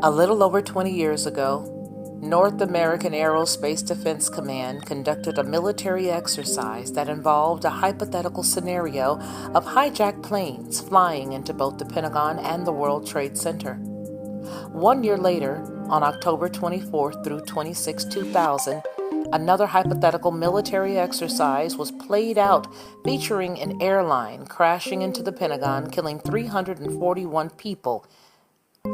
A little over 20 years ago, North American Aerospace Defense Command conducted a military exercise that involved a hypothetical scenario of hijacked planes flying into both the Pentagon and the World Trade Center. 1 year later, on October 24 through 26, 2000, another hypothetical military exercise was played out featuring an airline crashing into the Pentagon, killing 341 people,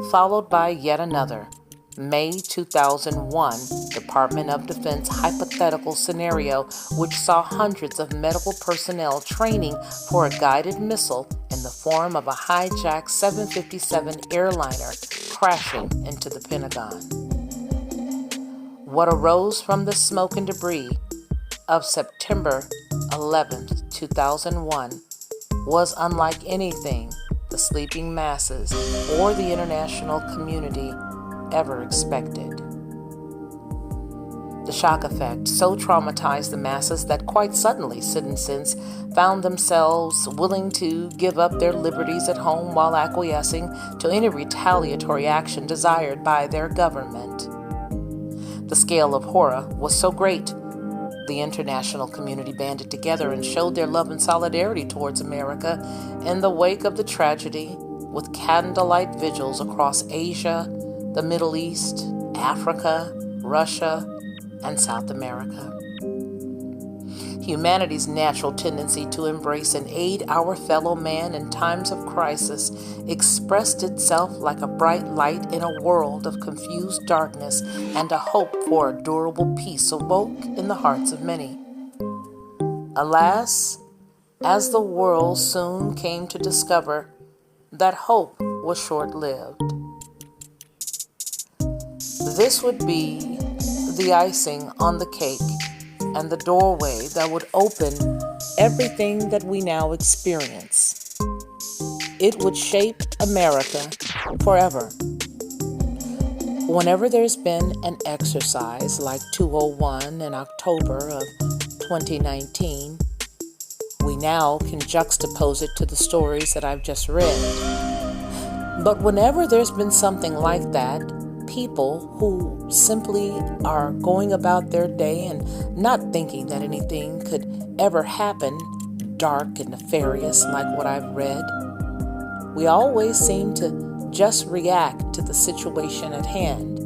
followed by yet another May 2001 Department of Defense hypothetical scenario, which saw hundreds of medical personnel training for a guided missile in the form of a hijacked 757 airliner crashing into the Pentagon. What arose from the smoke and debris of September 11, 2001 was unlike anything the sleeping masses or the international community ever expected. The shock effect so traumatized the masses that quite suddenly citizens found themselves willing to give up their liberties at home while acquiescing to any retaliatory action desired by their government. The scale of horror was so great, the international community banded together and showed their love and solidarity towards America in the wake of the tragedy, with candlelight vigils across Asia, the Middle East, Africa, Russia, and South America. Humanity's natural tendency to embrace and aid our fellow man in times of crisis expressed itself like a bright light in a world of confused darkness, and a hope for a durable peace awoke in the hearts of many. Alas, as the world soon came to discover that hope was short-lived. This would be the icing on the cake and the doorway that would open everything that we now experience. It would shape America forever. Whenever there's been an exercise like 201 in October of 2019, we now can juxtapose it to the stories that I've just read. But whenever there's been something like that, people who simply are going about their day and not thinking that anything could ever happen dark and nefarious like what I've read, we always seem to just react to the situation at hand.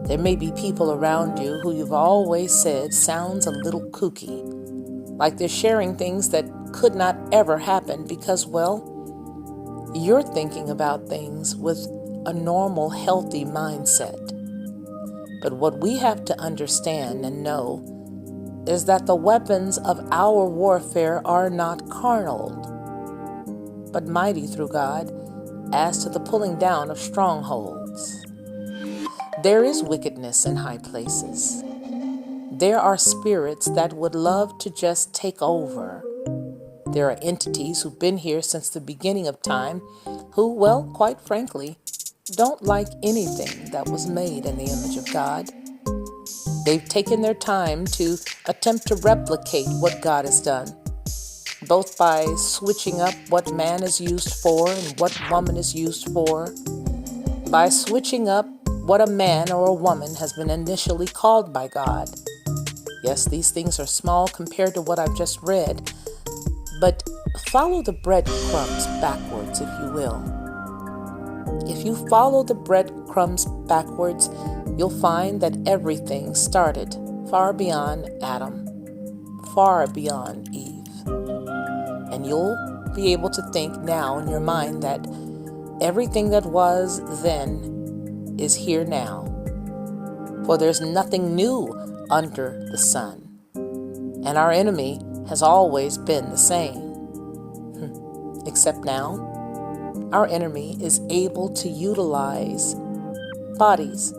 There may be people around you who you've always said sounds a little kooky, like they're sharing things that could not ever happen because, well, you're thinking about things with a normal, healthy mindset. But what we have to understand and know is that the weapons of our warfare are not carnal, but mighty through God as to the pulling down of strongholds. There is wickedness in high places. There are spirits that would love to just take over. There are entities who've been here since the beginning of time who, well, quite frankly, don't like anything that was made in the image of God. They've taken their time to attempt to replicate what God has done, both by switching up what man is used for and what woman is used for, by switching up what a man or a woman has been initially called by God. Yes, these things are small compared to what I've just read, but follow the breadcrumbs backwards, if you will. If you follow the breadcrumbs backwards, you'll find that everything started far beyond Adam, far beyond Eve. And you'll be able to think now in your mind that everything that was then is here now. For there's nothing new under the sun. And our enemy has always been the same. Except now, our enemy is able to utilize bodies,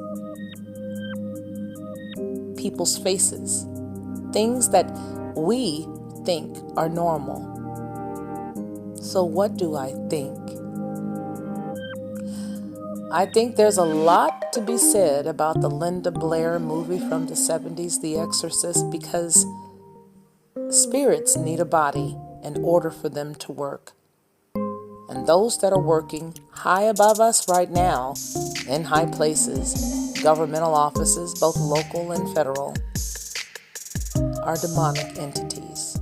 people's faces, things that we think are normal. So what do I think? I think there's a lot to be said about the Linda Blair movie from the 70s, The Exorcist, because spirits need a body in order for them to work. And those that are working high above us right now, in high places, governmental offices, both local and federal, are demonic entities.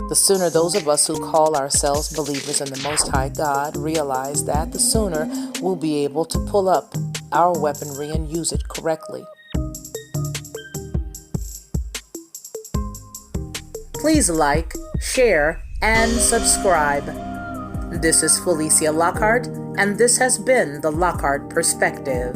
The sooner those of us who call ourselves believers in the Most High God realize that, the sooner we'll be able to pull up our weaponry and use it correctly. Please like, share, and subscribe. This is Felicia Lockhart, and this has been the Lockhart Perspective.